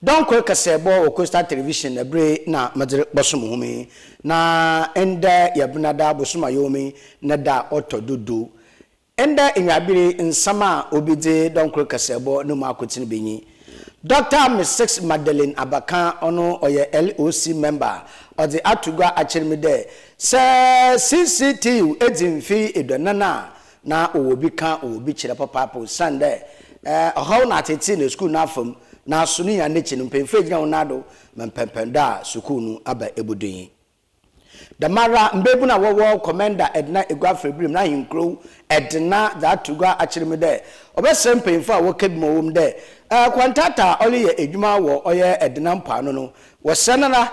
Don't quick a sebo or coastal television a bray na madre bosumumi na enda yabunada bosumayomi nada auto dudu enda inyabiri in sama obide don't quick a sebo no marketing bini Dr. Mrs. Magdalene Abaka ono oye LOC member of the Atugwa Achimide say CCTU edimfi edonana na obika obi chira papa Sunday how na tete na school na fam na sunu ya nechi no pemfe gina onado mempempenda sukunu aba ebudin damara mbebu na wo commander Edna Egwafrebrim na hinkro Edna that to go Achimide obesem pemfa wo kebimo wom de kwantata oli ye edwuma wo oye Edna mpa no no wo senana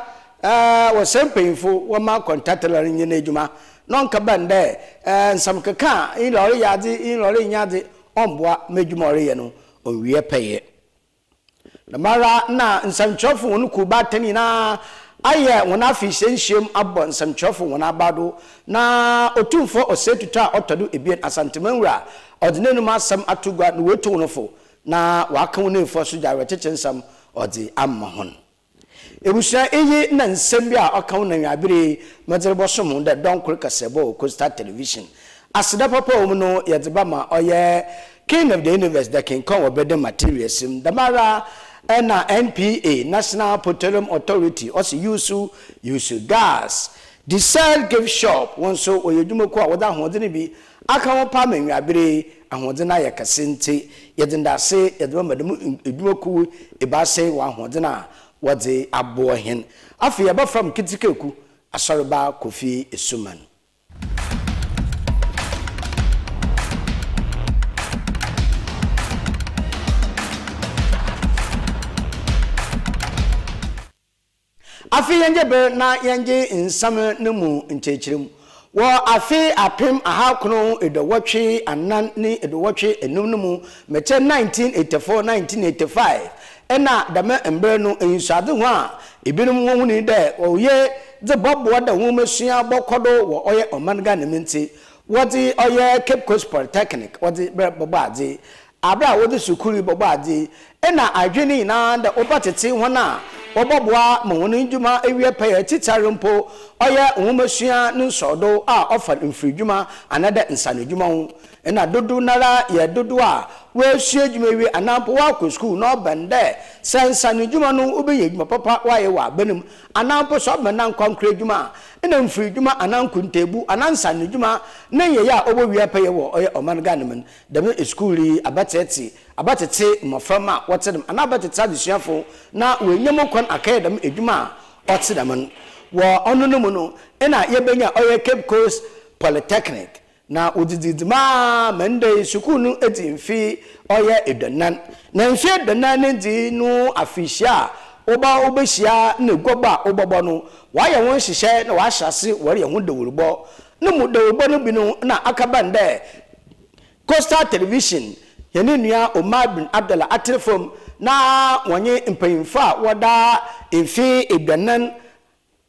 wo sempemfo wo ma kwantata la nye na edwuma non ka bande nsam keka in lori nyade omboa medwuma ore ye no onwie peye damara na nsamchofo wonu kuba tani na aye wona afishenshiem abon nsamchofo wona abado na otumfo osetuta otodo ebien asantemanwura odinenu masam atugwa no wetu wonofo na waka wonu efo so jawe chechensam odi ammahon ebusia eyi na nsem bia aka wonu nwabire madzerebosom da donkor kasebo coastal television asida papa omuno yedebama oye king of the universe that can come with materials damara na NPA National Petroleum Authority also use gas the cell give shop one so oyedumako awada hodene bi aka wo pa manwabere ahodena yakasente yedendase yedema madam edumako ebase wa hodena wode abo hen afi yaba from kitikeku ASORBA KOFI ESSUMAN afi yenge be na yenge nsam nemu nchechirim wo afi apem ahakono edowotwe anan ni edowotwe enumnumu meche 1984 1985 ena dama embre no ensuade ho a ebinum wo huni de oye de bobbo da wo masua bokodo wo oye omanga nementi wodi oye Cape Coast Polytechnic wodi bobade abra wodi sukuri bobade ena adwene na da obatete ho na oboboa mawoni djuma ewie pay titarempo oye onwumasua nsodo a ofa mfridjuma anada nsanodjuma ho ena dodo nara ye dodo a we sua djuma ewie anampo wa ko school no bende sansanodjuma no obeye djuma papa waye wa banum anampo so benda nkwankra djuma ena mfridjuma anankuntebu anansanodjuma na ye ya obowie pay wo oye omanganemen dem school abatete moframa wotedem anabatete adusuafo na wenyem kon akadem edwuma otedem wo ononomu no ena yebenya oye Cape Coast Polytechnic na odididima mende sukunu edimfi oye edonan na mfi edonan ndi no afisia obehia na goba obobo no waye won hihye na wahyase wore ho dawurbo no mu dawurbo no bi no na akabande Coastal Television yene nua Omar bin Abdallah atrefom na wonye mpanyimfa wada emfi edwanan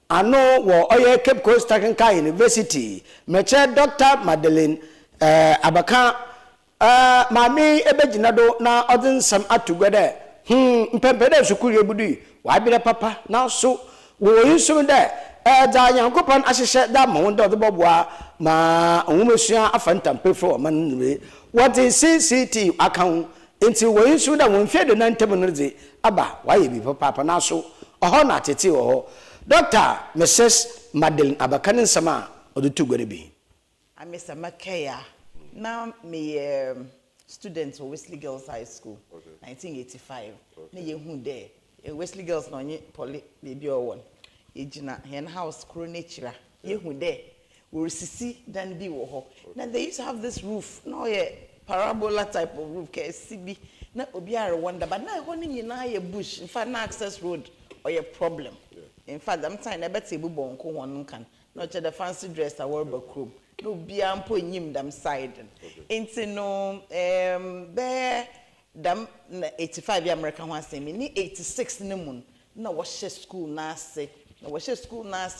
ano wo oye Cape Coast Technical University meche Dr. Magdalene Abaka mami ebeginado na odinsam atugwede mpempede sukuri ebudu wa bire papa na so wo yinso de da yankopon ahihye da ma de boboa ma onwumesua afantampefo manwe what is CCT account until we issue that one fear the 90 minutes aba why be papa na so oho na tete oho Dr. Mrs. Magdalene Abaka sama odutu gwere bi Mr. Makaya now me student for Wesley Girls High School 1985 na ye hu there Wesley Girls no nye poly baby o won ejina hen house chronechira ye hu there we resisi dan bi wo ho na they used to have this roof no ye parabola type of roof KCB na obiare wonder but na ho ni na ye bush in fact na access road or your problem in fact I'm time na better bu bonko won kan no che the fancy dress ASORBA crew no bia mpo nyim dam side enti no be dam 85 ya American one say me ni 86 ne mun na wo she school na ase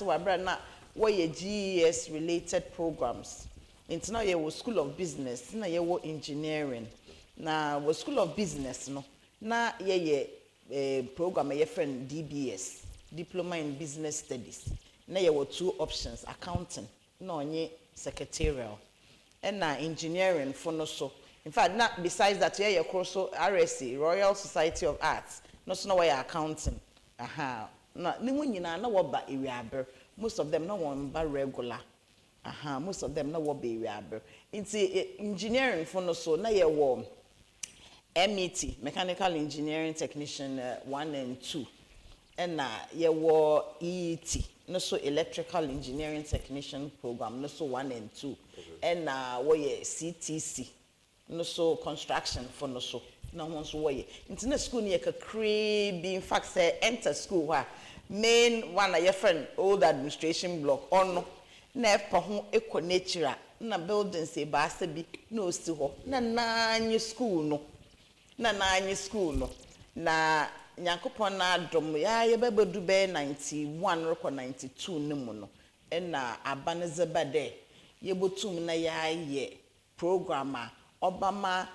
wa bra na where GES related programs. It's now your school of business, na your engineering. Na wo school of business no. Na ye program a friend DBS, Diploma in Business Studies. Na ye were 2 options, accounting, no onye secretarial. And engineering for no so. In fact, not besides that, yeah, also RSC, Royal Society of Arts, no so no way accounting. Aha. No, no what ba area. Most of them no one ba regular. Aha, most of them no what be area. It's engineering for no so na ye wo MET, Mechanical Engineering Technician 1 and 2. And ye wo EET, no so Electrical Engineering Technician program, no so 1 and 2. And wo ye CTC, no so construction for no so. No one so way. Into school near a crib, in fact, say enter school where main one of your friend old administration block on nef pahon eco nature na building say basta be no still na school no na school no na nyankopon na dom ya ye bebedu be 91 roko 92 nemu no na abanezeba de ye botum na ya ye programmer obama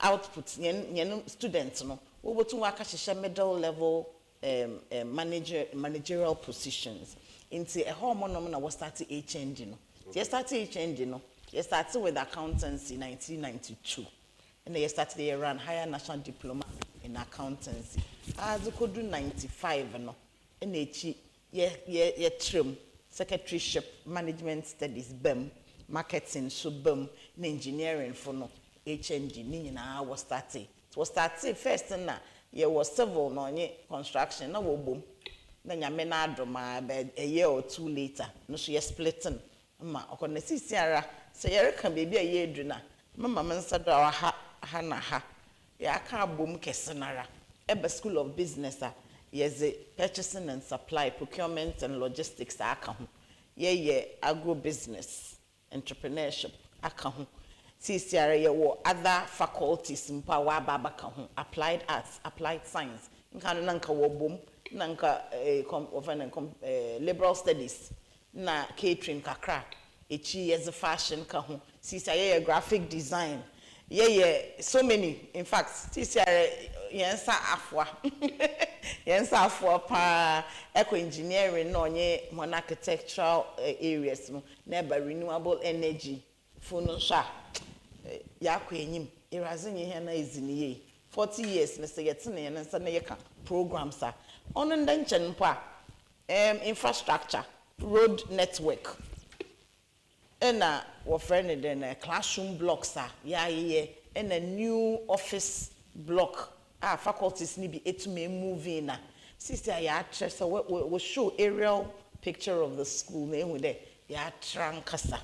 output yen students no we botum waka hihye middle level managerial positions into a hormone na was started HND no you started HND no you started with accountancy in 1992 and then you started to run higher national diploma in accountancy as you could do 95 no and ye trim secretaryship management studies bem marketing so bem engineering for no HND ni na was started it was started first na ye was civil no nye construction na wo bom na nyame na adoma a year or 2 later no so ye splitting ma okona sisiara se ye reka bebi a ye edu na mama mensa do ha na ha ya ka bom kesenara ebe school of business yes purchasing and supply procurement and logistics aka ho ye agro business entrepreneurship aka ho CCRA ye wo other faculties mpa wa baba ka ho applied arts applied science nka no nanka wo bom nanka liberal studies na catering kakra echi yes fashion ka ho CCRA ye graphic design ye so many in fact CCRA yensa afwa yensa afwa pa eco engineering no nye mon architectural areas no na renewable energy funo sha yakwa enyim irazinye he na eziniye 40 years na segete na yana nsa na yeka programs a ono ndanche mpa infrastructure road network ena wo friend den classroom blocks ye and a new office block faculties ni bi etume move na sister ya attress we show aerial picture of the school na ehu there ya trankasa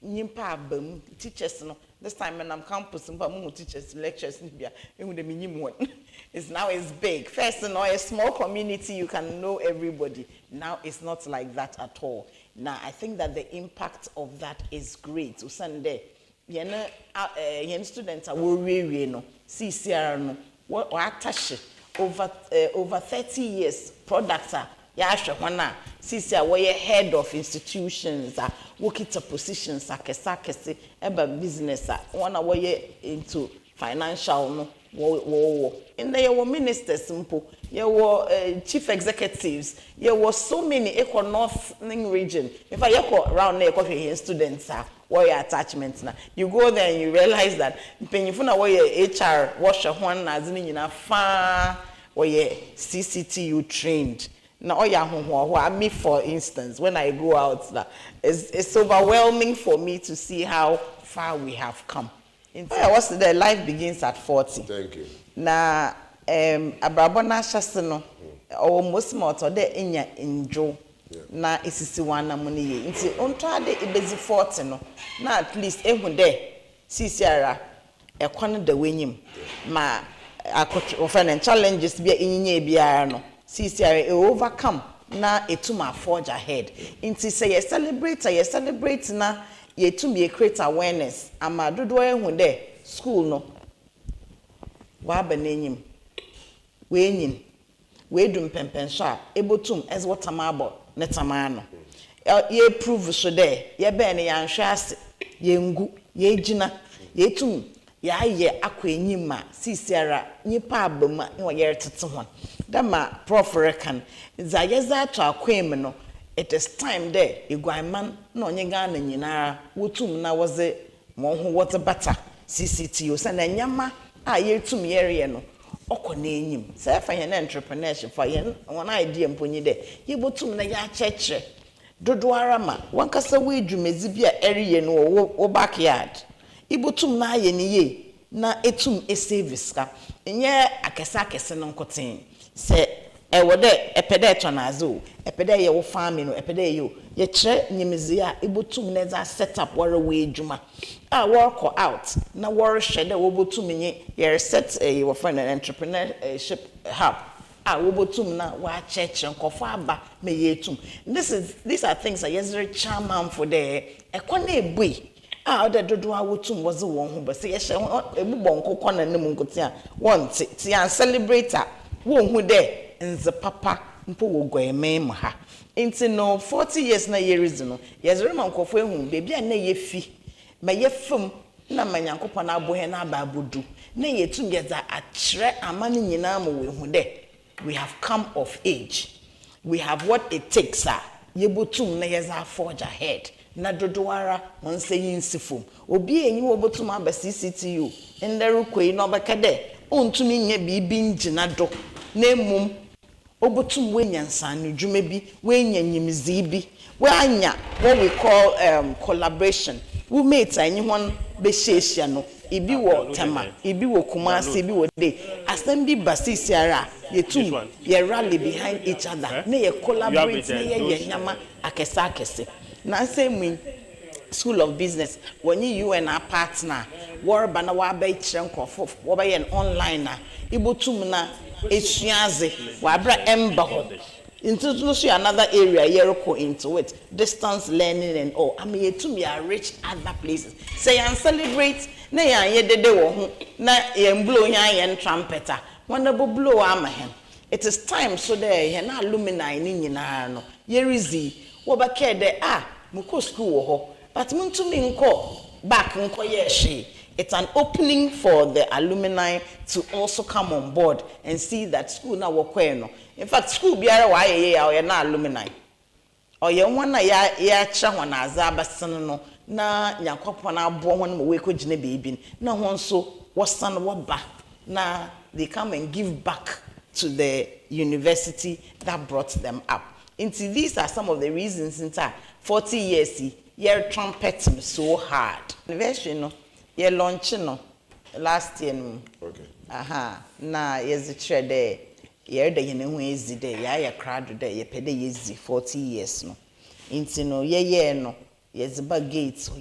nyimpa abam teachers no this time when I'm campus mpa mo teachers lectures ni bia ehu de minyim one it's now it's big first no a small community you can know everybody now it's not like that at all. Now I think that the impact of that is great usande yen students are worry no CCR no what attach over 30 years products ya hwe hona CCR we head of institutions work it positions akesa eba business one we into financial no wo in there were ministers simple there were chief executives there were so many eco northern region if I go around there coffee students what your attachments now you go there and you realize that penyifu na what your HR wash one as ni na fa what your CCTU trained now me for instance when I go out it's overwhelming for me to see how far we have come. What's the life begins at 40. Thank you. Na abrabona hyase no almost moto de enya enjo na esisi wana muni ye. Nti onto ade ebezi 40 no na at least ehu de sisiara ekwan da wenyim ma akotro challenges bia enyinya biara no sisiara e overcome na etuma forge ahead. Nti say you celebrate na ye to me create awareness ama dodo ehu de school no wa banenyim we nyin we dum pempensha ebotum as what amabo netamano ye prove so de ye be ne yanhwe ase ye ngu ye gina ye tum ya ye akwa enyima sisiara nyipa abama na ye tete ho dama prof rekan za ye za to akwem no it is time there igwanman na onye Ghana nyina wotum na woze mo ho wote bata CCTO sa na nyama a ye tum yere no okona enyim say fa ye na entrepreneurship fa ye one idea mponyi de ye botum na ya chekre dodo ara ma wankasa we dwumezi bia eriye no wo backyard ibotum na aye ni ye na etum service ka enye akesa no nkoten se wode epede tonazo epede ye wo farm no epede ye kire nyimizi a ibotum na za set up wore we dwuma a work out na wore hwede wo botum nye ye set wo friend an entrepreneurship hub wo botum na wa church nkofo aba me yetum these are things that yes very charming for the ekona ebui the dodo awotum was the one who but say yes ebubo nkokọ na nemu nkote a won ti an celebrator wo hu de nze papa mpo wo goyeme ha nti no 40 years na years no yes very man nkofo ehu bebi a na yefi ma yefum na manyankopọ na abohe na aba abodu na yetum yeza akire amane nyina mo we hu de we have come of age we have what it takes yebotum na yeza forge ahead na dodowara onse yinsifum obi enyi wo botum aba CCTU enderu koi no bekade ontumi nya bibi ngina do na emum obotum wenyansa no dwuma bi wenya nyimzi bi wanya what we call collaboration we mate anyi hon be sheshia no ibi wo tema ibi wo kumasi ibi wo de assembly basisi ara yetum ye rally behind each other na ye collaborate na ye nyama akese na same School of Business when you and our partner war bana wa ba kire nkofo wo ba ye online na ibotum na esuaze wa bra emba ho introduce another area yeroko into it distance learning and all yetum ya reach other places say and celebrate na ya ye dede wo ho na ye blow yan trumpeter wona bo blow ama hen it is time so there ye na alumni ni nyina no ye rizi wo ba kede muko school wo ho but muntumi nko back nko ye she it's an opening for the alumni to also come on board and see that school na wo no in fact school biara wa ye na alumni o ye nwana ya cha hona azaba sen no na nyakopo na abo hon mo we ko gine beebi na ho nso wosan wo ba na they come and give back to the university that brought them up. Into these are some of the reasons in 40 years you're trumpeting so hard. Anniversary no, you're launching no last year no. Okay. Na yes the there. You're the easy there. Yeah, crowd there. You pay the easy 40 years no. Into no no. Yes, about gates.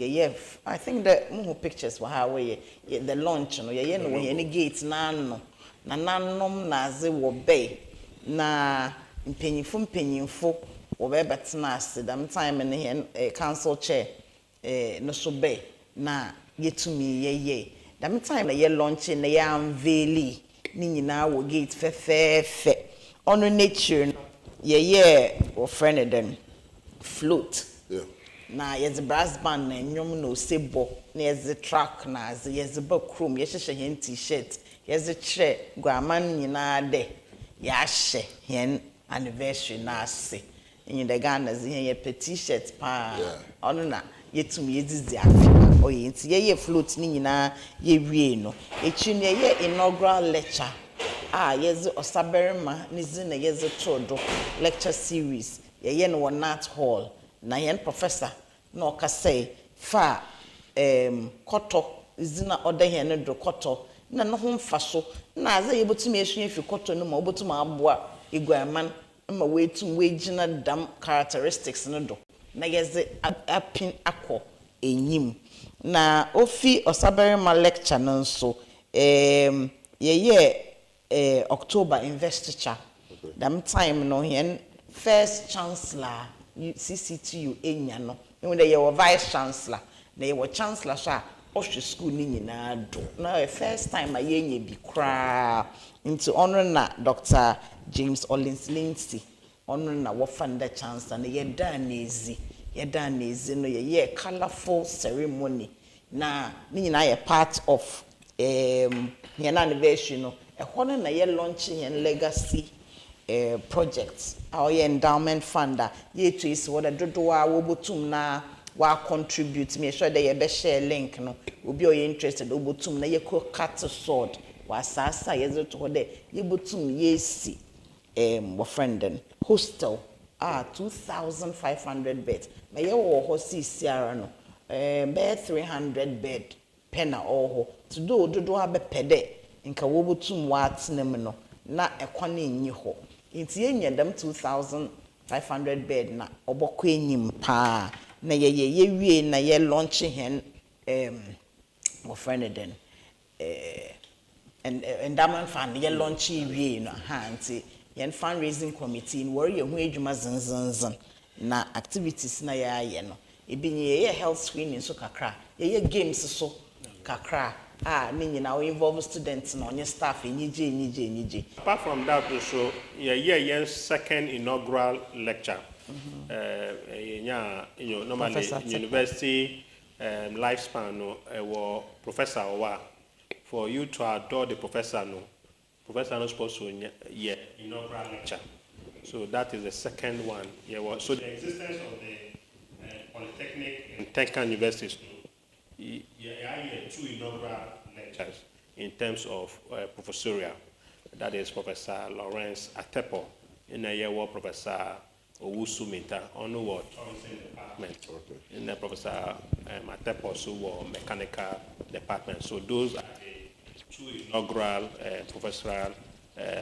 I think the more pictures were how we the launch no. No any gates na no. Na nanom na ze wo bay na mpenyimfo wo be betena ase dam time ne here council chair no so bay na yetumi ye dam time na ye launch na ye unveil ni nyina wo gate fe ono nature ye wo friend dem float na ye the brass band na nyom no sebo na ye the track na ye the back chrome ye hye hen t-shirt yes the guaman nyina de ya hye hen anniversary na ase in the Ghana ye t-shirt pa ono na yetum yedzizi afi oye nti ye float ni nyina ye wie no echi ne ye inaugural lecture yes osaberima nizi na yes todo lecture series ye no Nat Hall na yen professor no ka say fa koto izina oda hen do koto na no ho mfa so na aza yebotumi esua fi koto no ma obotumi aboa iguaman ma wetum wegina dam characteristics no do na yeze apin akọ enyim na ofi osaberima lecture no so October investiture dam time no hen first chancellor CCTU enya no when they were vice chancellor they were chancellor sha Osh school ni nyina do na first time ayenye bi kra into honor na Dr. James Ollins Lindsay honor na wofanda chance na yeda nezi no ye colorful ceremony na ni nyina ye part of yɛn anniversary no ɛhɔ no na yɛ launch yɛn legacy projects our endowment fund ye to is what a dodoa wobotum na wa contribute me sure that ye be share link no obi o interested obotum na ye ko cut sword wa sasa ye zo to de ye botum ye si wo friend hostel 2500 beds na ye wo ho si siara no be 300 bed pena oho to do dodoa be pede nka wobotum wa atenem no na ekwane nyi ho nti yenye dem 2500 bed na obokọ enyim pa na ye wie na ye launch hen what friend den endowment fund ye launch wie no ha nti yen fundraising committee in worry hu adwuma zinzinzin na activities na ye aye no ebi ye health screening so kakra ye games so kakra meaning now involve students and on your staff NJ. Apart from that, also, second inaugural lecture. Normally university lifespan professor for you to adore the professor not supposed to inaugural lecture. So that is the second one. So the existence of the polytechnic and technical universities. Two inaugural lectures in terms of professorial. That is Professor Lawrence Atepo in a year war Professor Owusu-Minta on the tourism department. In the Professor Atepo so mechanical department. So those are the two inaugural professorial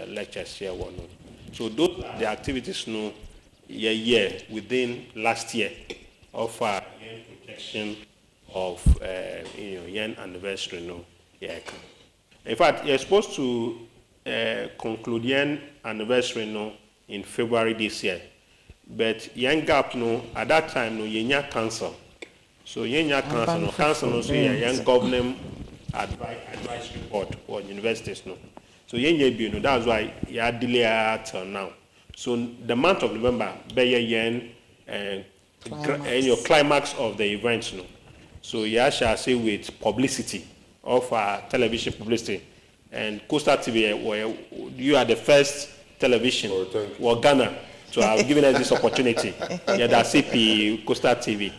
lectures here. So those are the activities within last year of protection of yen anniversary in fact you're supposed to conclude yen anniversary in February this year, but yen gap at that time yenya council, so yenya council so yen governing advisory board or universities so yenya that's why you delay till now. So the month of November be yen climax of the events So you shall say with publicity of television publicity and Coastal TV, where you are the first television or Ghana to have given us this opportunity. That's CP Coastal TV.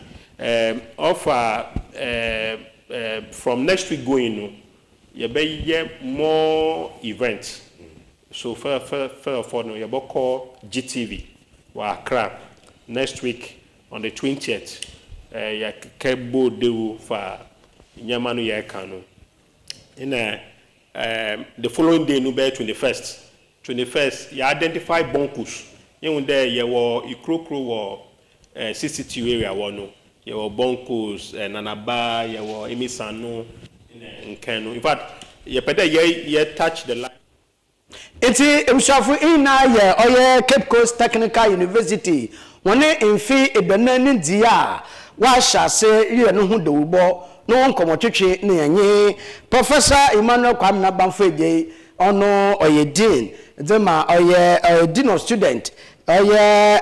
From next week going, you be more events. So for you call GTV or Accra next week on the 20th. Ya kebo dewu for nyamanu ya kanu. In the following day, no be 21st. 21st, you identify bonkus. You there you were ikrokro or CCTV area one. You were bonkus, nanaba, you were emisano, in Kano. In fact, you better you touch the line. Iti mshafu ina ye oye Cape Coast Technical University. Wane infi ibeneni dia. Wa shase ye no hu de ubo no nkomotwetwe ne yanye Professor Emmanuel Kwamna Bamfeje ono oye dean zema oye dean of student oye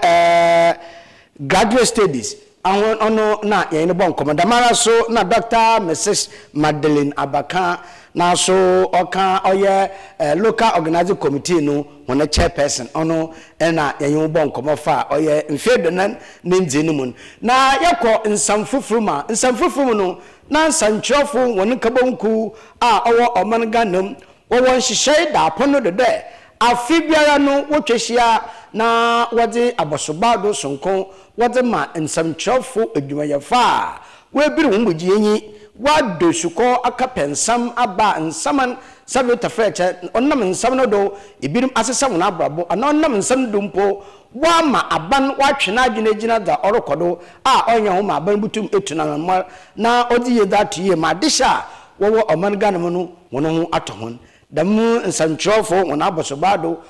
graduate studies ono na ye ne bon komodamara so na Dr. Mrs. Madeleine Abaka na so oka oye local organizing committee no one chairperson ono na ye bon komofa oye mfedonan ninzinumun na yakọ nsamfufuru no na nsanchofo won kabonku owo omanganam wo won hihye da pono de afibiara no wotwehia na wode abosobado sonko wode ma nsamchofo adwumayefa we biri wo mbugiyenyi wado suko akapensam aba nsaman sabota freche onnam nsam no do ibirim asesam na abrabo ana onnam nsam do mpo wa ma aban watwe na adwenagina da orokodo onye ho ma aban butum etuna na odi ye that ye ma disha wo omanganam no wono ho atohon damu nsantrofo wona abosobado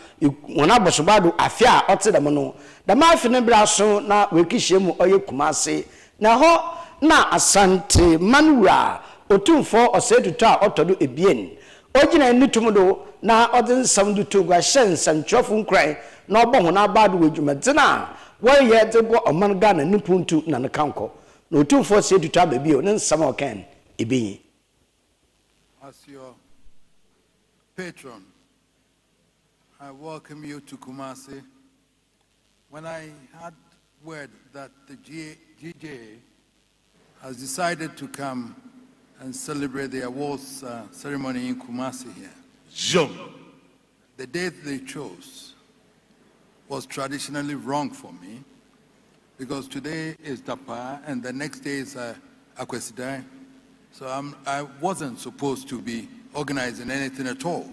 afia ote dam no dama afi ne braso na wekihyemu oye kumase na ho na asante manura otumfo oseduto a otodo ebien ogina nitumudo na odin samduto gwa shen santrofo nkran na obo ho na abado wedwumatina woye debo omangana nipuntu na ne kanko na otumfo oseduto ababio ne nsam okan ebien as your patron, I welcome you to Kumasi. When I had word that the GJA has decided to come and celebrate the awards ceremony in Kumasi here, the date they chose was traditionally wrong for me, because today is Dapa and the next day is Akwesidai. So I wasn't supposed to be organizing anything at all.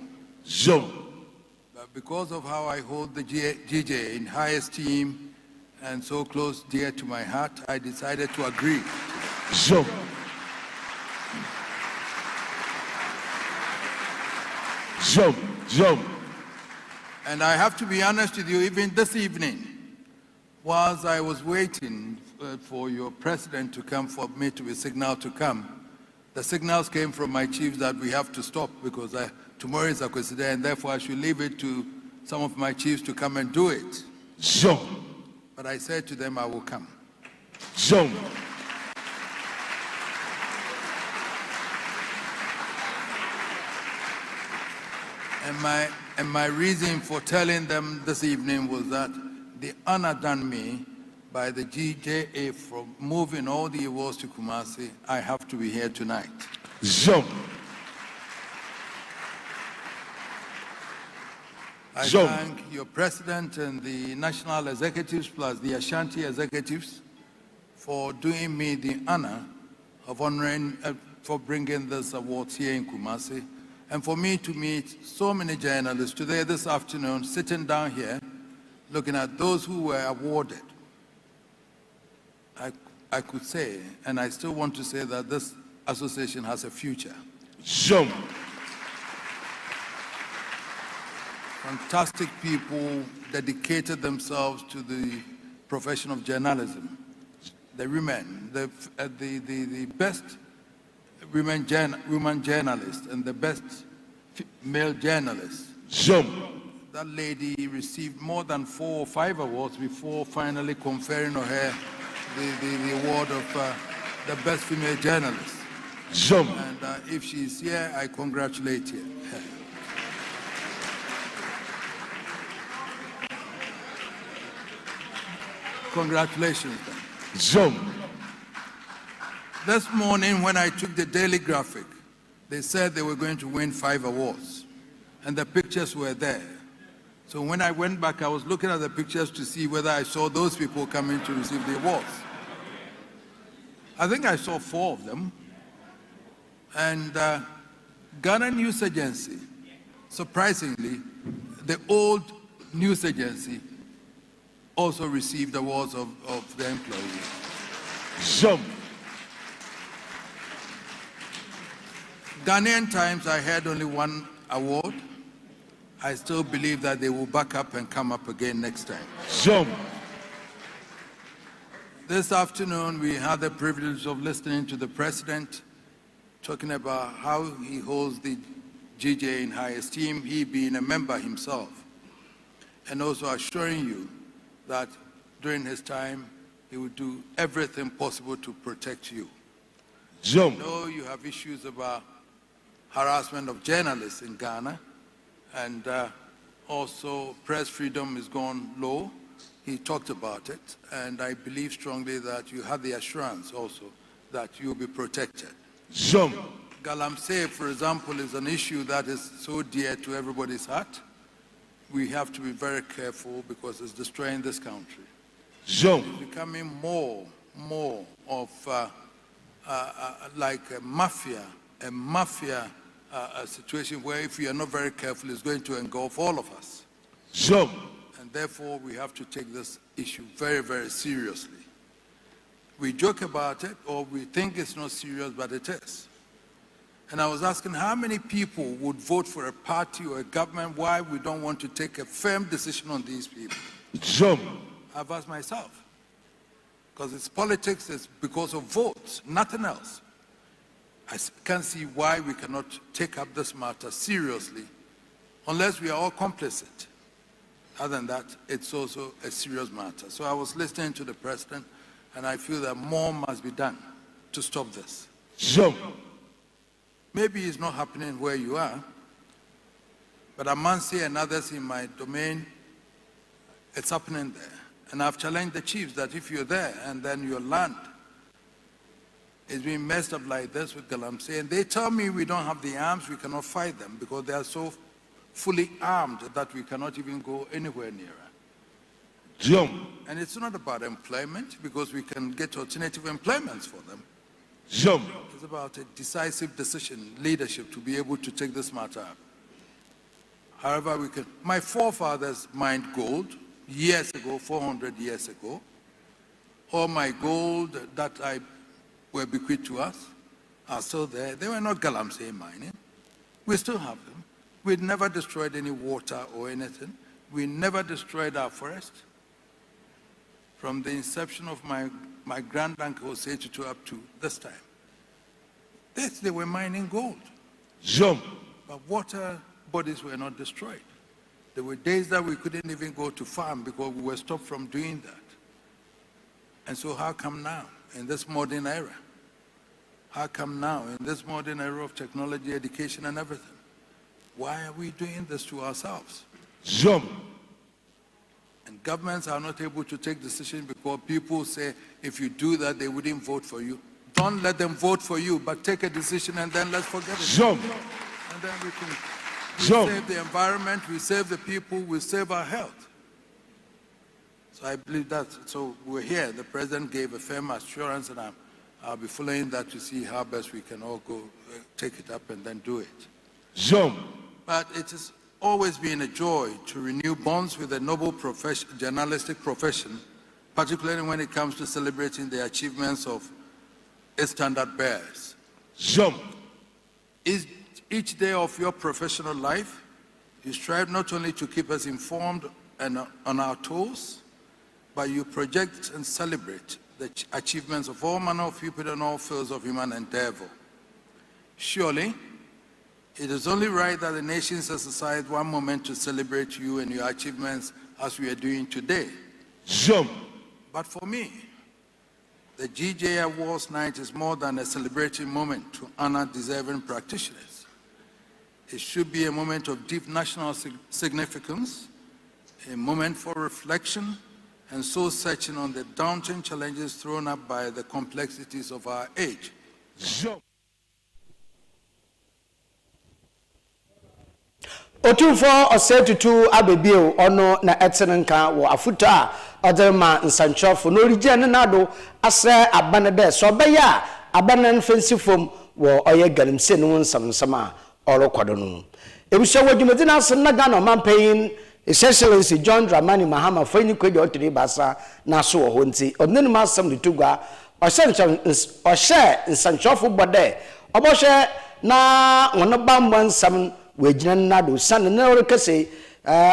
But because of how I hold the GJ in high esteem and so close dear to my heart, I decided to agree. And I have to be honest with you, even this evening, whilst I was waiting for your president to come, for me to be signaled to come, the signals came from my chiefs that we have to stop because tomorrow is Akwesida, and therefore I should leave it to some of my chiefs to come and do it. But I said to them, I will come. And my reason for telling them this evening was that the honor done me by the GJA for moving all the awards to Kumasi, I have to be here tonight. I thank your president and the national executives plus the Ashanti executives for doing me the honor of honoring, for bringing this award here in Kumasi, and for me to meet so many journalists today, this afternoon, sitting down here, looking at those who were awarded. I could say, and I still want to say, that this association has a future. Fantastic people dedicated themselves to the profession of journalism. The women, the best women journalists and the best male journalists. That lady received more than 4 or 5 awards before finally conferring on her the award of the best female journalist. And if she's here, I congratulate her. Congratulations, then. This morning, when I took the Daily Graphic, they said they were going to win 5 awards, and the pictures were there. So when I went back, I was looking at the pictures to see whether I saw those people coming to receive the awards. I think I saw 4 of them. And Ghana News Agency, surprisingly, the old news agency also received awards of the employees. Ghanaian Times, I had only 1 award. I still believe that they will back up and come up again next time. This afternoon, we had the privilege of listening to the president talking about how he holds the GJ in high esteem, he being a member himself, and also assuring you that during his time, he would do everything possible to protect you. I know you have issues about harassment of journalists in Ghana, and also press freedom is gone low. He talked about it, and I believe strongly that you have the assurance also that you will be protected. Galamsey, for example, is an issue that is so dear to everybody's heart. We have to be very careful because it's destroying this country. It's becoming more of like a mafia situation where if we are not very careful, it's going to engulf all of us. And therefore, we have to take this issue very, very seriously. We joke about it, or we think it's not serious, but it is. And I was asking how many people would vote for a party or a government why we don't want to take a firm decision on these people. I've asked myself. Because it's politics, it's because of votes, nothing else. I can't see why we cannot take up this matter seriously unless we are all complicit. Other than that, it's also a serious matter. So I was listening to the president, and I feel that more must be done to stop this. Maybe it's not happening where you are, but Amansi and others in my domain, it's happening there. And I've challenged the chiefs that if you're there and then your land is being messed up like this with Galamsey, and they tell me we don't have the arms, we cannot fight them because they are so fully armed that we cannot even go anywhere nearer. Jump. And it's not about employment because we can get alternative employments for them. Jump. It's about a decisive decision, leadership to be able to take this matter up. However, we can. My forefathers mined gold years ago, 400 years ago. All my gold that were bequeathed to us are still there. They were not Galamsey mining. We still have them. We never destroyed any water or anything. We never destroyed our forest. From the inception of my grand-uncle Sechitu up to this time. They were mining gold. Jump. But water bodies were not destroyed. There were days that we couldn't even go to farm because we were stopped from doing that. And so how come now, in this modern era? How come now, in this modern era of technology, education, and everything? Why are we doing this to ourselves? Jump. And governments are not able to take decisions because people say, if you do that, they wouldn't vote for you. Don't let them vote for you, but take a decision and then let's forget it. Jump. And then we can Jump. save the environment, we save the people, we save our health. So I believe that. So we're here. The president gave a firm assurance, and I'll be following that to see how best we can all go take it up and then do it. Jump. But it has always been a joy to renew bonds with a noble journalistic profession, particularly when it comes to celebrating the achievements of its standard bearers. Jump. Each day of your professional life, you strive not only to keep us informed and on our toes, but you project and celebrate the achievements of all manner of people in all fields of human endeavor. Surely, it is only right that the nation sets aside one moment to celebrate you and your achievements as we are doing today. Jump. But for me, the GJ Awards night is more than a celebratory moment to honor deserving practitioners. It should be a moment of deep national significance, a moment for reflection and soul-searching on the daunting challenges thrown up by the complexities of our age. Jump. Otumfo osetutu abebio ono na etsenenka wo afuto a oderma nsanchofo no region na do asre abanede so beya abanan fensifom wo oye galimse no nsam a orokodo no ebusha wadwumedi na asen na Ghana manpayin Excellency John Dramani Mahama fani kwedi otiri basa na so ho nti onenum asem de tugwa ohye nsanchofo bode oboshe na wono bambo nsam wejina nado san na orekese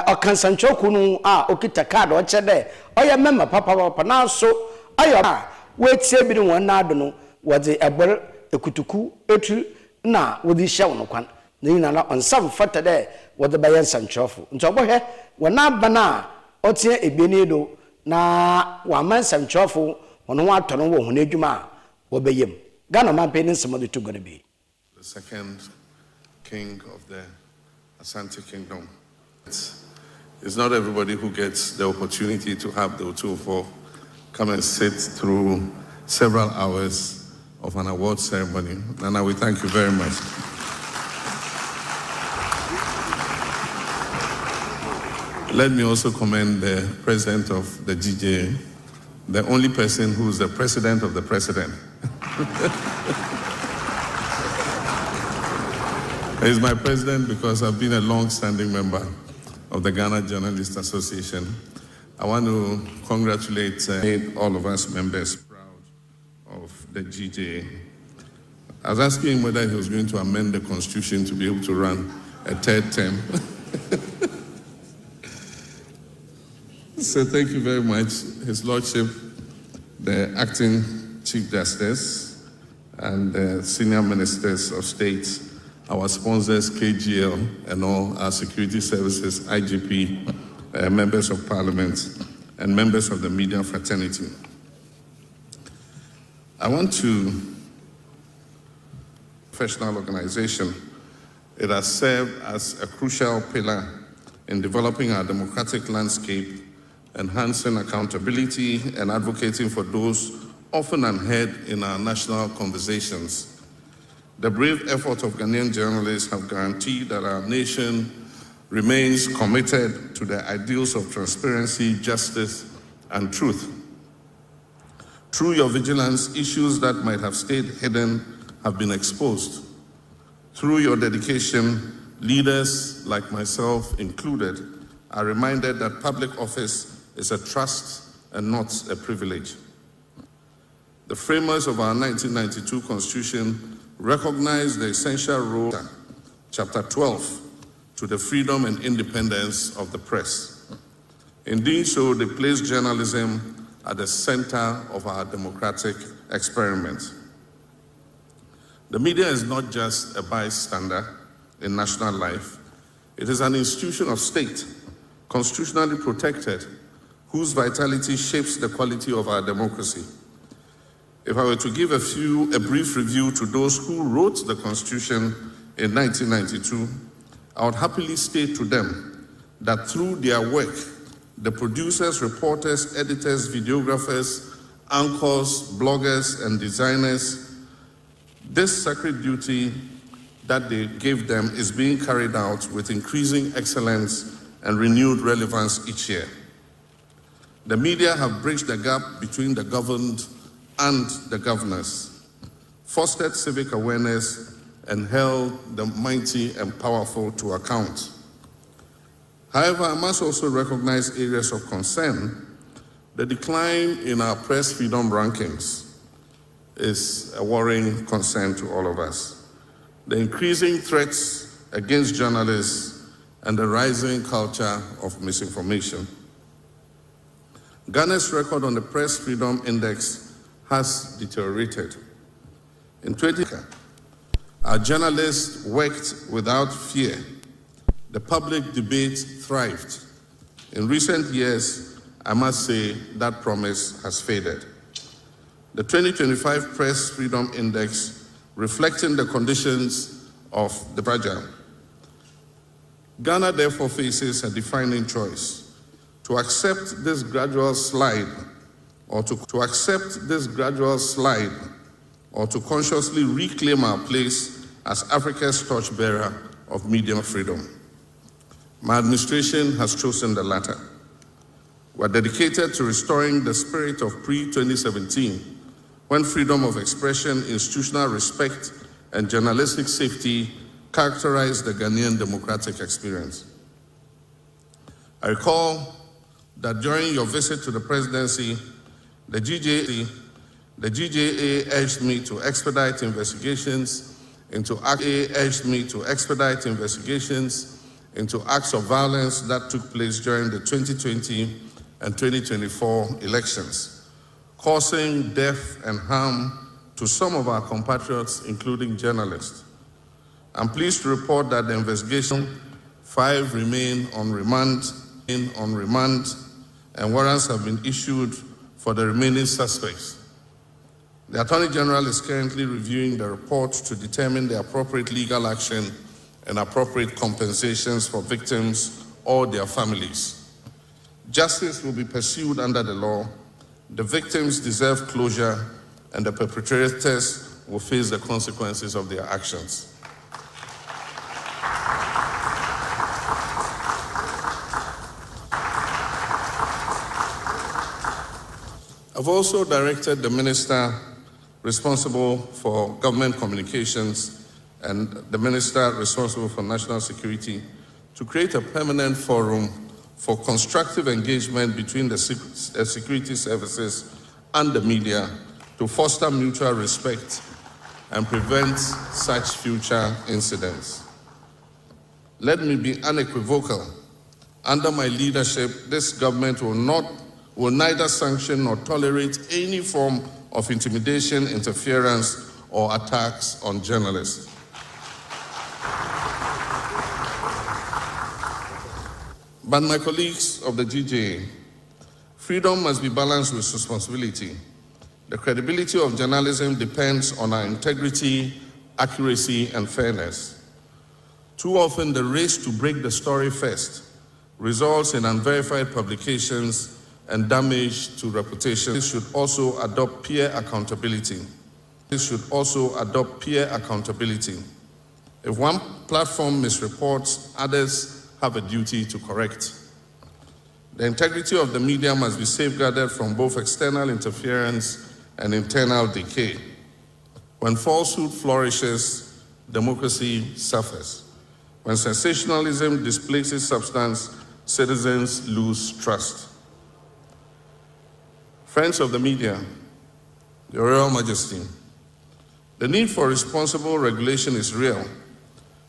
okansanchoku nu a okita card o chede oya mema papa na so ayo wetie bi won nado no wode ebor ekutuku etu na wodi hye wono kwan na na onsam fata de wode bayan sanchofu ntobo he wona bana otie ebieni do na wa man sanchofu wono wa tono wo hono adwuma wo beyem Ghana man pe nsem de to gonna be the second king of the Asante Kingdom. It's not everybody who gets the opportunity to have the Otumfo come and sit through several hours of an award ceremony. Nana, we thank you very much. Let me also commend the president of the GJ, the only person who's the president of the president. He's my president because I've been a long-standing member of the Ghana Journalists Association. I want to congratulate all of us members proud of the GJ. I was asking him whether he was going to amend the constitution to be able to run a third term. So thank you very much, His Lordship, the acting Chief Justice, and the senior ministers of state, our sponsors, KGL, and all our security services, IGP, members of parliament, and members of the media fraternity. I want to professional organization. It has served as a crucial pillar in developing our democratic landscape, enhancing accountability, and advocating for those often unheard in our national conversations. The brave effort of Ghanaian journalists have guaranteed that our nation remains committed to the ideals of transparency, justice, and truth. Through your vigilance, issues that might have stayed hidden have been exposed. Through your dedication, leaders like myself included are reminded that public office is a trust and not a privilege. The framers of our 1992 Constitution recognized the essential role, Chapter 12, to the freedom and independence of the press. In doing so, they placed journalism at the center of our democratic experiment. The media is not just a bystander in national life. It is an institution of state, constitutionally protected, whose vitality shapes the quality of our democracy. If I were to give a brief review to those who wrote the Constitution in 1992, I would happily state to them that through their work, the producers, reporters, editors, videographers, anchors, bloggers, and designers, this sacred duty that they gave them is being carried out with increasing excellence and renewed relevance each year. The media have bridged the gap between the governed and the governors, fostered civic awareness, and held the mighty and powerful to account. However, I must also recognize areas of concern. The decline in our press freedom rankings is a worrying concern to all of us. The increasing threats against journalists and the rising culture of misinformation. Ghana's record on the Press Freedom Index has deteriorated. In 2020, our journalists worked without fear. The public debate thrived. In recent years, I must say that promise has faded. The 2025 Press Freedom Index, reflecting the conditions of the fragile. Ghana therefore faces a defining choice: to accept this gradual slide or to consciously reclaim our place as Africa's torchbearer of media freedom. My administration has chosen the latter. We're dedicated to restoring the spirit of pre-2017, when freedom of expression, institutional respect, and journalistic safety characterized the Ghanaian democratic experience. I recall that during your visit to the presidency, the GJA urged me to expedite investigations into acts of violence that took place during the 2020 and 2024 elections, causing death and harm to some of our compatriots, including journalists. I'm pleased to report that the investigation, 5 remain on remand, and warrants have been issued for the remaining suspects. The Attorney General is currently reviewing the report to determine the appropriate legal action and appropriate compensations for victims or their families. Justice will be pursued under the law. The victims deserve closure, and the perpetrators will face the consequences of their actions. I've also directed the Minister responsible for government communications and the Minister responsible for national security to create a permanent forum for constructive engagement between the security services and the media to foster mutual respect and prevent such future incidents. Let me be unequivocal. Under my leadership, this government will neither sanction nor tolerate any form of intimidation, interference, or attacks on journalists. But my colleagues of the GJA, freedom must be balanced with responsibility. The credibility of journalism depends on our integrity, accuracy, and fairness. Too often, the race to break the story first results in unverified publications and damage to reputation. This should also adopt peer accountability. If one platform misreports, others have a duty to correct. The integrity of the media must be safeguarded from both external interference and internal decay. When falsehood flourishes, democracy suffers. When sensationalism displaces substance, citizens lose trust. Friends of the media, Your Royal Majesty, the need for responsible regulation is real.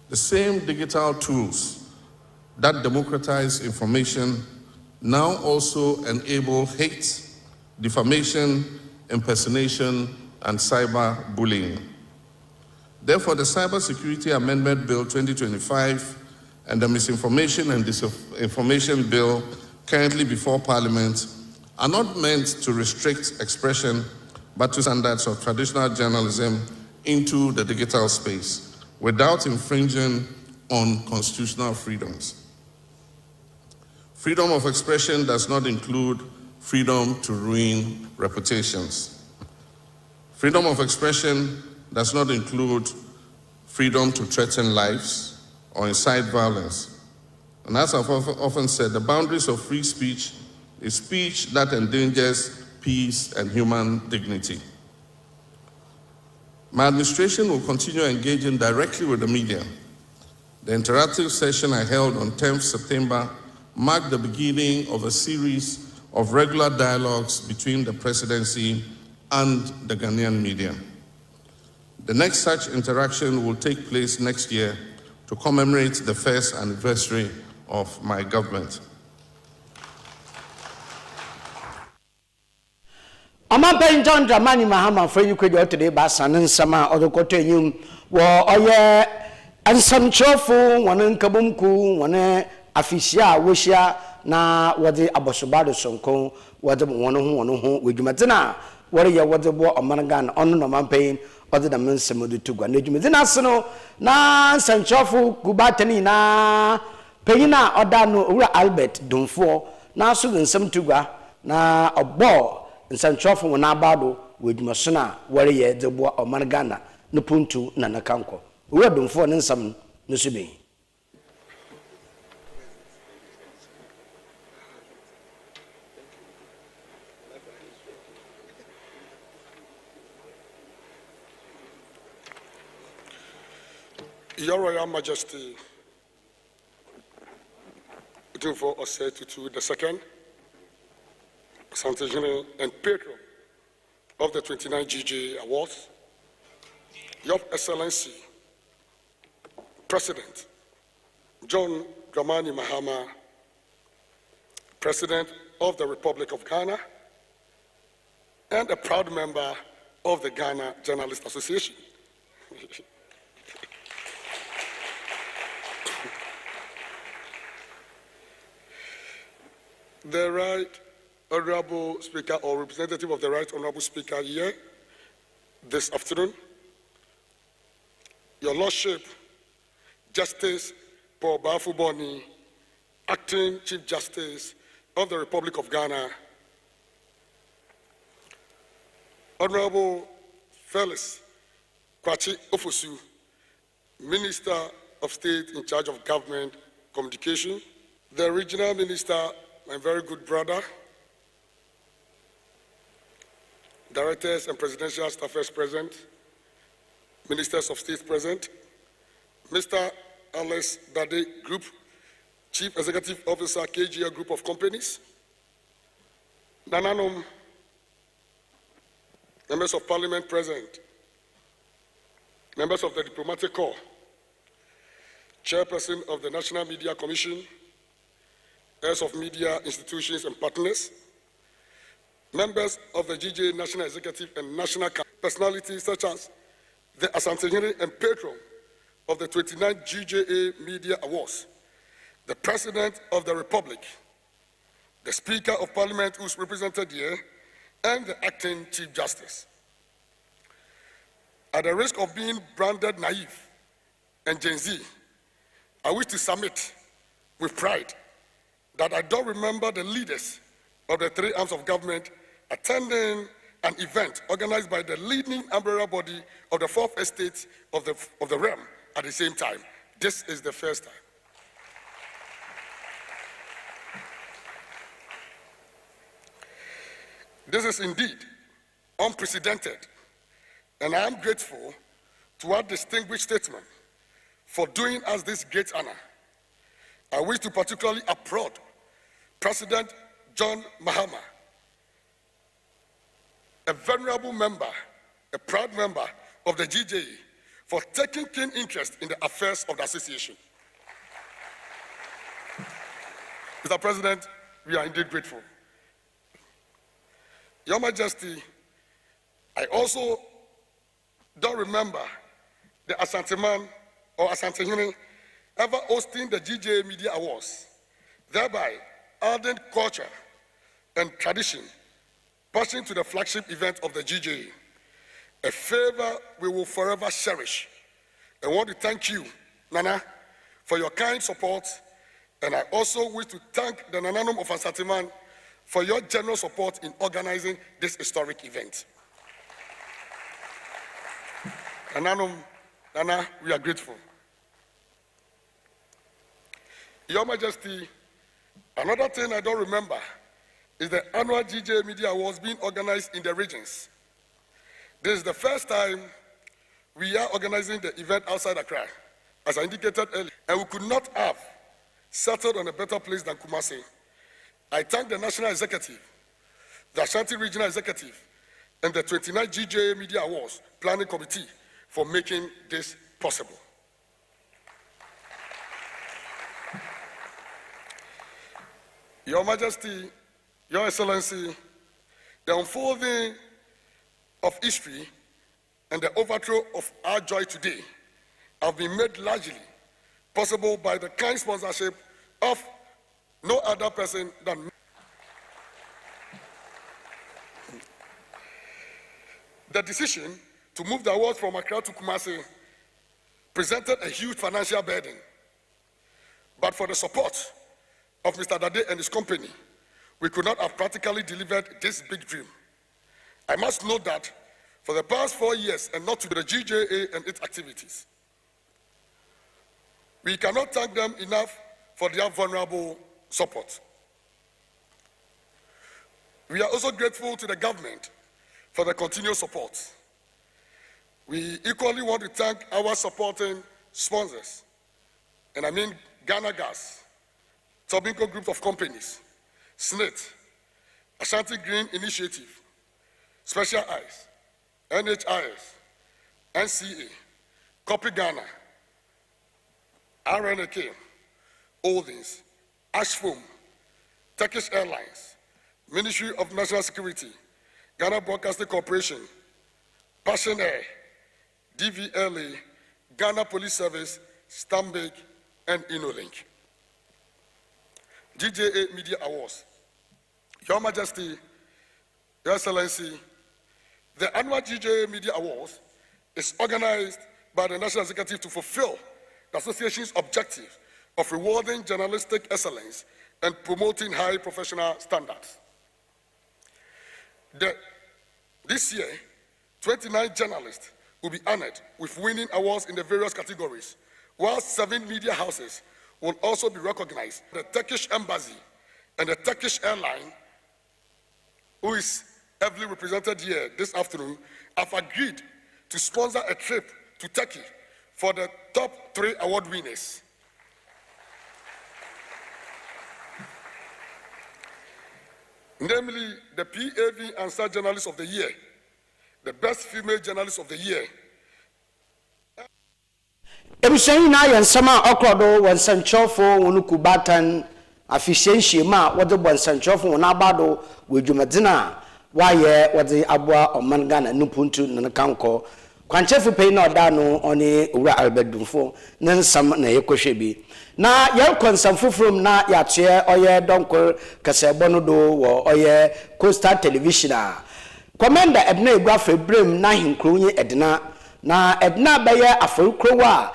The same digital tools that democratize information now also enable hate, defamation, impersonation, and cyberbullying. Therefore, the Cybersecurity Amendment Bill 2025 and the Misinformation and Disinformation Bill currently before Parliament are not meant to restrict expression, but to standards of traditional journalism into the digital space without infringing on constitutional freedoms. Freedom of expression does not include freedom to ruin reputations. Freedom of expression does not include freedom to threaten lives or incite violence. And as I've often said, the boundaries of free speech is speech that endangers peace and human dignity. My administration will continue engaging directly with the media. The interactive session I held on 10th September marked the beginning of a series of regular dialogues between the presidency and the Ghanaian media. The next such interaction will take place next year to commemorate the first anniversary of my government. Amampa John Dramani Mahama for you could go today by San and Sama or the Cotenyum, war or ye and some chofu, one in Kabumku, one Afisia, Wisha, na what the Abosobado Sonko, what the one who with Jumatina, what you what the war of Managan on Namampa, other than Mensamudu to Guanajumina Sano, na San Chofu, Gubatani, na Pena or Dano, Ura Albert, Dunfo, na Sudan some tuga, na a ball. Nsanchofo na abado wedwumasona ware ye debo o Managana no puntu na nakanko uradumfo ne nsam no sube. Your Royal Majesty, for Osei Tutu II, Santajini and patron of the 29 GJ Awards, Your Excellency, President John Dramani Mahama, President of the Republic of Ghana, and a proud member of the Ghana Journalists Association. The Right Honorable Speaker or representative of the Right Honorable Speaker here this afternoon, Your Lordship, Justice Paul Bafuboni, Acting Chief Justice of the Republic of Ghana, Honorable Felix Kwachi Ofosu, Minister of State in charge of Government Communication, the Regional Minister, my very good brother, Directors and Presidential Staffers present, Ministers of State present, Mr. Alice Dade Group, Chief Executive Officer, KGL Group of Companies, Nananom, Members of Parliament present, Members of the Diplomatic Corps, Chairperson of the National Media Commission, Heads of Media Institutions and Partners, members of the GJ National Executive and National personalities such as the Asantehene and patron of the 29th GJA Media Awards, the President of the Republic, the Speaker of Parliament who's represented here, and the Acting Chief Justice. At the risk of being branded naive and Gen Z, I wish to submit with pride that I don't remember the leaders of the three arms of government attending an event organized by the leading umbrella body of the fourth estate of the realm at the same time. This is the first time. This is indeed unprecedented, and I am grateful to our distinguished statesman for doing us this great honor. I wish to particularly applaud President John Mahama, a venerable member, a proud member of the GJE, for taking keen interest in the affairs of the association. Mr. President, we are indeed grateful. Your Majesty, I also don't remember the Asanteman or Asantehene ever hosting the GJA Media Awards, thereby adding culture and tradition, passing to the flagship event of the GJA, a favor we will forever cherish. I want to thank you, Nana, for your kind support, and I also wish to thank the Nananum of Asanteman for your generous support in organizing this historic event. Nananum, Nana, we are grateful. Your Majesty, another thing I don't remember is the annual GJ Media Awards being organized in the regions. This is the first time we are organizing the event outside Accra, as I indicated earlier, and we could not have settled on a better place than Kumasi. I thank the National Executive, the Ashanti Regional Executive, and the 29 GJ Media Awards Planning Committee for making this possible. Your Majesty, Your Excellency, the unfolding of history and the overthrow of our joy today have been made largely possible by the kind sponsorship of no other person than me. The decision to move the awards from Accra to Kumasi presented a huge financial burden, but for the support of Mr. Dade and his company, we could not have practically delivered this big dream. I must note that for the past 4 years, and not to the GJA and its activities, we cannot thank them enough for their vulnerable support. We are also grateful to the government for the continued support. We equally want to thank our supporting sponsors, and I mean Ghana Gas, Tobinco Group of Companies, SNIT, Ashanti Green Initiative, Special Eyes, NHIS, NCA, Copy Ghana, RNAK, Holdings, Ashfoam, Turkish Airlines, Ministry of National Security, Ghana Broadcasting Corporation, Passion Air, DVLA, Ghana Police Service, Stanbic, and InnoLink. GJA Media Awards. Your Majesty, Your Excellency, the annual GJA Media Awards is organized by the National Executive to fulfill the association's objective of rewarding journalistic excellence and promoting high professional standards. This year, 29 journalists will be honored with winning awards in the various categories, while 7 media houses will also be recognized. The Turkish Embassy and the Turkish Airline, who is heavily represented here this afternoon, have agreed to sponsor a trip to Turkey for the top 3 award winners. Namely, the PAV Ansar Journalist of the Year, the Best Female Journalist of the Year. Ebushani na yansama okrodo wansanchofo wonuku batan afishenshi ma wode wansanchofo wonabado wedwumadina waye wode aboa omangana nupuntu nankanko kwanchefu pei na oda no oni owura albedumfo nansam na yekohwebi na yankonsam fufrum na yatwe oye donkor kasebo do wo oye Coastal Television a Commander Ebna Egwa Febrem na hinkronye edina na edna beye aforukrowa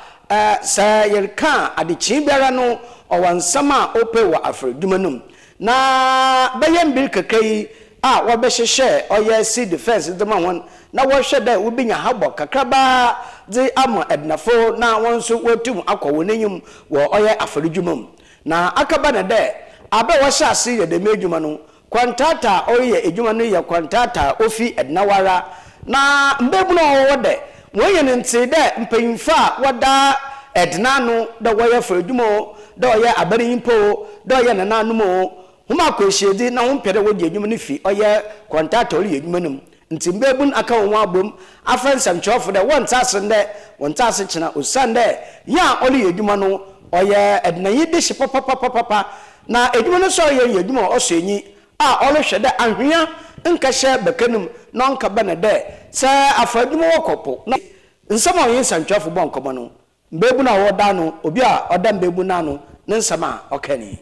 sa yerka adechi biara no owansama ope wa aforudumanum na beye mbil kekai a wabehhehye oye sea defense dema won na wohwe da wobinya habo kakraba de amo ednafo na wonso wotum akwo nenyum wo oye aforudumam na akaba na de abe wo hyase ye de medwuma no kwantata oye edwuma no ye kwantata ofi ednawara na mbebu no wo de woye nti de mpanyimfa wada edna no da woye aforudumam da oye abariyimpo da oye nananum huma kweshedi na wompere wo de edwuma no fi oye kwantata oye edwuma no nti mbebun aka won abom afensam chofo de wontase nde wontase china osande ya oli edwuma no oye ednayi de hye papa na edwuma no so ye edwuma osenyi a olo hwede ahwea nkahye bekanum no nka bana de sa afadwuma wokopo na nsama oyin sanchofo bon komo no mbebun a woda no obi a oda mbebun na no ne nsama okani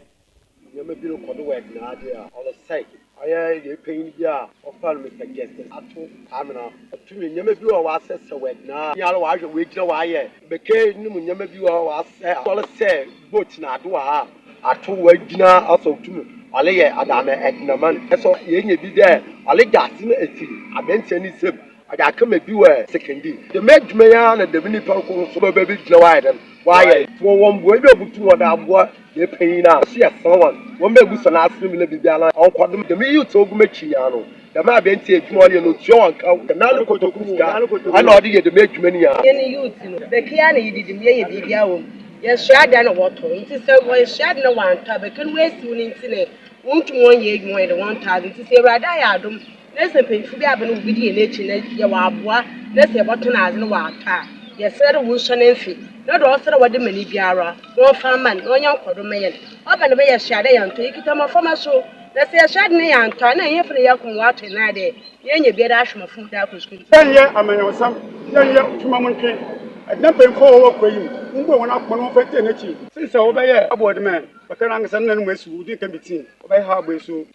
nyama bi ko do wek na ade a all say ye pain bia offer me suggest ato camera to me nyama bi o wa sese wek na yalo wa hwe we gina wa ye beke num nyama bi o wa se all say boat na ado a ato wa gina aso to me ale ye adame ednaman so ye nya bi de ale gas na eti abentia ni seb aga kama bi wa secondary the medme ya na the mini parko so ba bi gina wa ye why for one boy be butu wa da boy ye pain na see someone one be buso na asem na bibia on kwadum de me youth ogumachi ya no the ma be nti adwuma ye no tuo anka na no kotoku ga ana odi ye de me adwuma ni ya ye ni youth no the kia na yididi me ye bibia wo ye hwada na woto nti se wo hwada na wanta be kan we si ni nti ne wontu won ye adwuma ye de 1000 nti se rada ya adom na se penfu bi abene obidi ye na echi na ye wa aboa na se boto na aze no wa ata ye sere wo hwe na mfi na do sere wode mani biara won fa man no nya nkodo meyen oba ne be ye hwada ya nto ikita ma fama so na se hwada na ya nto na ye fere ya kun wa to na de ye nya bi da ahwemafo da ko skul ye amanyosam ye tuma munke adna penfo wo kwayim ngbo wona kpono fete na chi since wo be ye abode man bakana ngsan na nmu esu di kan bitin wo be ha agbo esu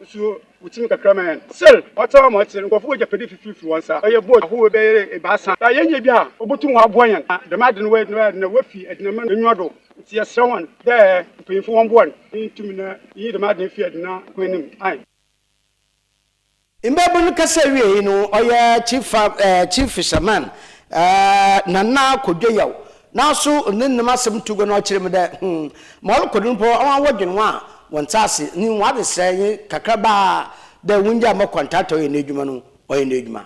wutim kakra man sel wata ma tir nkofo japedi fififi wonsa ye boat ho be ye baasa ba ye nya bi a obotum ho aboyan de ma de no we na wafi adna man nwodo ti yesrawan de penfo won boan ntumi na yi de ma de fi adna kwanim ai imbebun kasawie no oya chief fisherman nana kodweyaw na so nennem asem tugo no kirem de mol kodun po awan wodwen wa wontase ni wade sey kakraba de wunja ma contractor ye nedwuma no oye nedwuma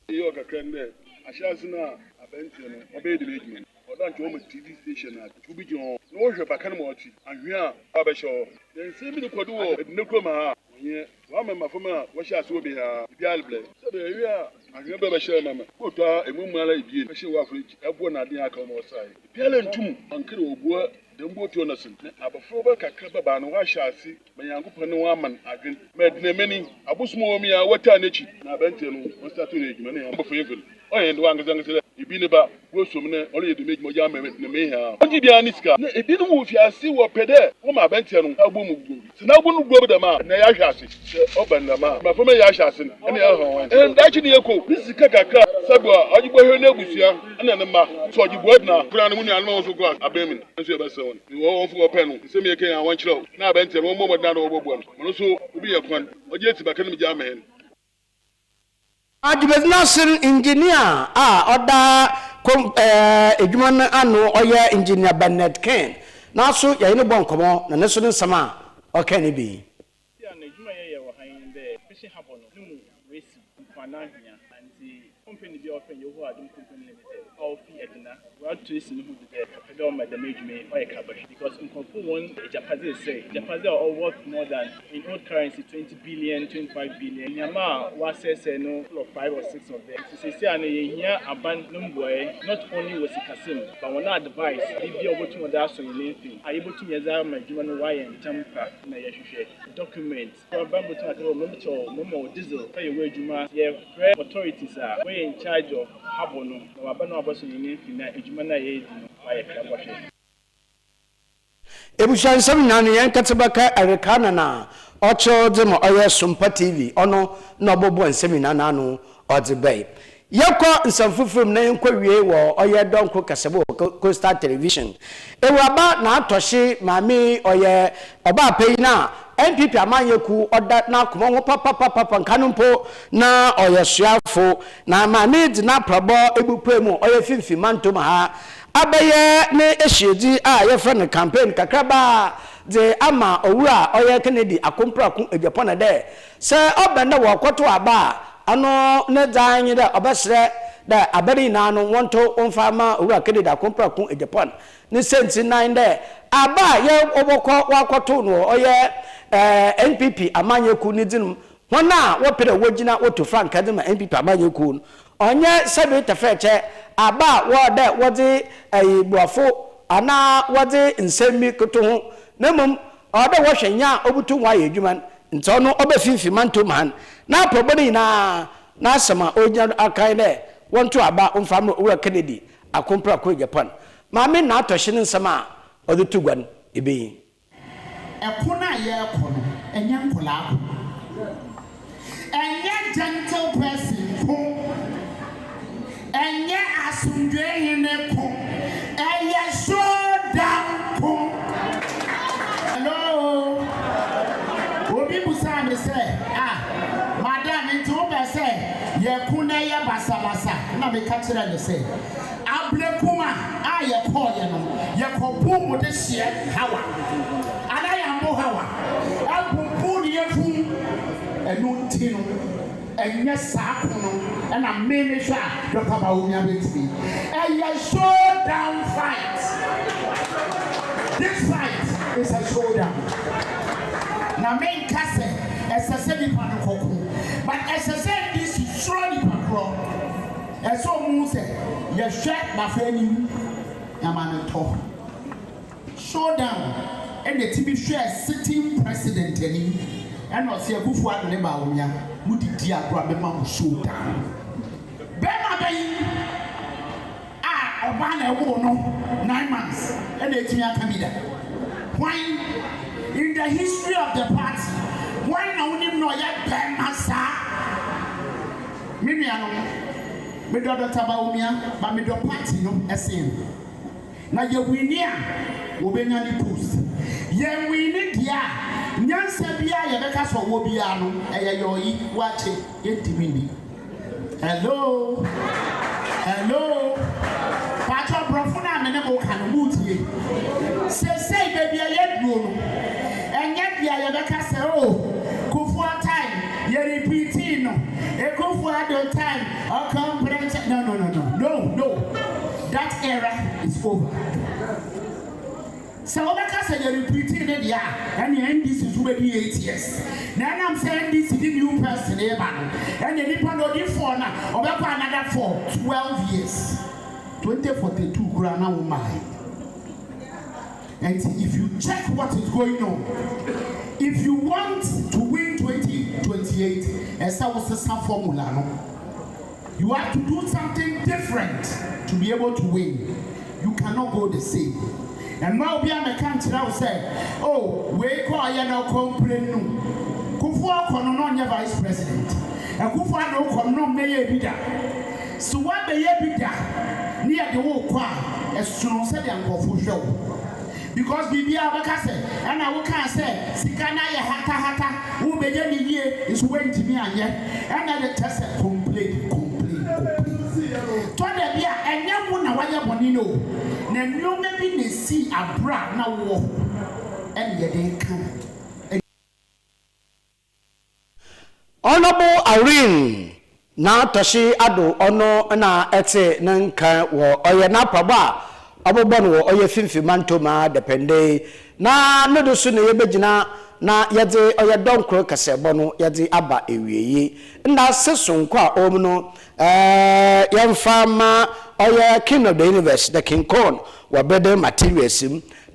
yo kakrande ashasuna abenti no obedi nedwuma odan cho mo TV station na tubi jo no hwe bakan mo oti ahwea abehyo den se bi kodu wo edinekoma ha onye wa mama fama wa sha so bi ha bialble so be wi ahwea be behye mama kota emumala ibie behye wa afriji ebo na den aka mo sai biale ntum ankere obuo dembo to na sin abafo ba kakra ba no wa hyase manyankopɔ ne wa man adwen medinamani abusmo mi a wata nechi na bente no o start na edwuma ne abafo yefel oye ndo angazanga ibi ne ba wo som ne olo ye demegi mo ja me ha onji bia ni sika na ebi no wo fiase wo pede wo ma bente no agbo mu gbo se na agbo no gbo da ma na ya hyase oban da ma ma fo me ya hyase ne ya ho wan da chi ne yeko ni sika kakra sabo agbo hwe na agusua na ne ma so agbo na kura no mu ni anma wo so go abemi nso ye ba se won wo fo pe no se me yeke ya wan kire na bente no mo da no obobo no so obi ye kwan oje eti baka no ja me Adibes Nasir engineer oda edwuman anu oye engineer Bernard Ken na so ye ne bonkomo na ne so ne nsama okani bi ya na edwuma ye wo han de fishi habo no mu resi mfana hia anti company bi open ye ho adum company limited KOFI edina we to isi no hu de pedo ma the management oye kabash because nkonfo won Japan say Japan are all worth more than in old currency 20 billion 25 billion nyama wa say no 5 or 6 of them so say an ye hia aban numboy not only was ikasim but one advice bi obotum da so in anything ayibotum yeza ma djuma no why en tampa na ye hwehwe document so bambotum akero mo diesel pay we djuma ye authorities are we in charge of habono na wabana waboso in anything na djuma na ye di no why kabahwe ebushan sam nanu yan katebaka arekana na ocho de mo oye sumpa TV ono no bobo nsemi na nanu odibei yɛkɔ nsamfufum na yɛnkɔ wie wɔ ɔyɛ dɔnko kasebo Coastal Television ewaba na atɔhye maame ɔyɛ ɔba pɛyi na NPP amanyeku ɔda na akoma ho papa nkanompo na ɔyɛ suafo na maame di na prabɔ ebupre mu ɔyɛ fimfi mantom ha abɛyɛ ne ehyiedi a yɛfrɛ no campaign kakraba de ama owura ɔyɛ Kennedy akomprako Japan de sɛ ɔbɛnda wɔ kɔto aba ano ne dan yi da obesre da abari na no wonto onfa ma owura Kennedy akomprako Japan ne senti 9 de aba ye obokọ wakoto no oye NPP amanyeku ni dinum hona wo pere wogina woto frank adema NPP amanyeku onye sebe tefeche aba wo de wodi buafo ana wodi nsemi koto ho nemum ode wo hwenya obutu nwa ye adwuma nto no obefinfi manto man na proboni na asema onya akai de wonto aba onfa ma owura Kennedy akomprako Japan maame na atɔhye ne nsema ɔde tugwan ebe ekona ye ekono enya nkola ako enya gentle person ko enya asundwe hine ko enya showdown ko hello obi busa me say madam nti wo be say ye kuna ye basabasa na me ka kire ne say ablekuma ye call ye no ye ko boom de hie hawa ana ya mo hawa abumbu ye fu enu ntino enye saako no na me me hwa Dr. Bawumia betimi ye showdown fight. This fight is a showdown. Na me kase esese ni panokoko but esese this is surely pakro eso mu se ye hwe ma fani yamaneto showdown and the TV share sitting president any and no se abufu adone Bawumia mudidi agro be ma showdown be ma be oba na ewo no 9 months and etimi akamida why in the history of the party why na unim no ya ben masa mimi ano me do Dr. Bawumia ba me do party no esen na ye wini a obenya ni post ye wini dia nyansa bia ye beka so wo bia no eye yoyi wache ye dimini hello Pacho brofuna me ne mo kan mutie say baby ye duo no enye dia ye beka say Kufuor time ye repeating no Kufuor the time come no that era is over. So because you repeating it and the NDC is already 8 years. Now I'm saying this is the new person and the people know this for now or another for 12 years. 2042 grana woman. And if you check what is going on, if you want to win 2028, as I was a formula, no? You have to do something different to be able to win. You cannot go the same. And now be a mechanic now say, we call you now complain no. Kufuor kono no vice president. And Kufuor no kono no mayor bida. So what the year bida near the whole kwa as soon said and show. Because Bibia Baka say, and I can say, Sikana ya hata who began the year is waiting to me and yet, and I the test complain. Toda bia enya mu na waya bonino na nyoma bi na si abra na wo en ye den kan Honorable Irene na toshi ado ono na ete nanka wo oye na paba abobon wo oye fimfi mantoma depende na nodo su na yebegina na yede oye donkro kasebo no yede aba ewieye nda sesonko a omno yamfama oye king of the universe the king corn wa better materials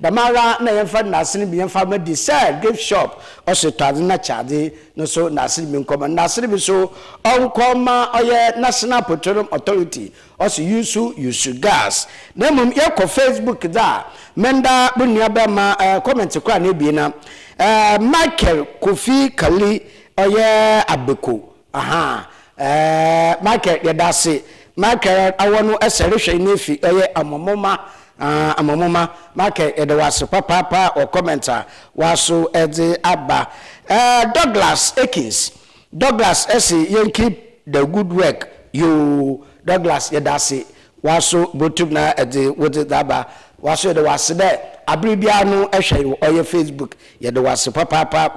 damara na yamfa nasini bi yamfama decide gift shop also tade na chade no so nasini bi nkoma nasini bi so onkoma oye national petroleum authority also use gas na mum ye ko Facebook da menda bunia ba ma comment kwa na bi na Michael KOFI Kali oye abeko aha Michael yedase Michael awonu eserehwe nefi eye amomoma Michael edewase papa or commenter waso ede aba Douglas Akins Douglas you keep the good work you Douglas yedase waso botum na ede wode daba waso edewase de abribia no ehwe oye Facebook yedewase papa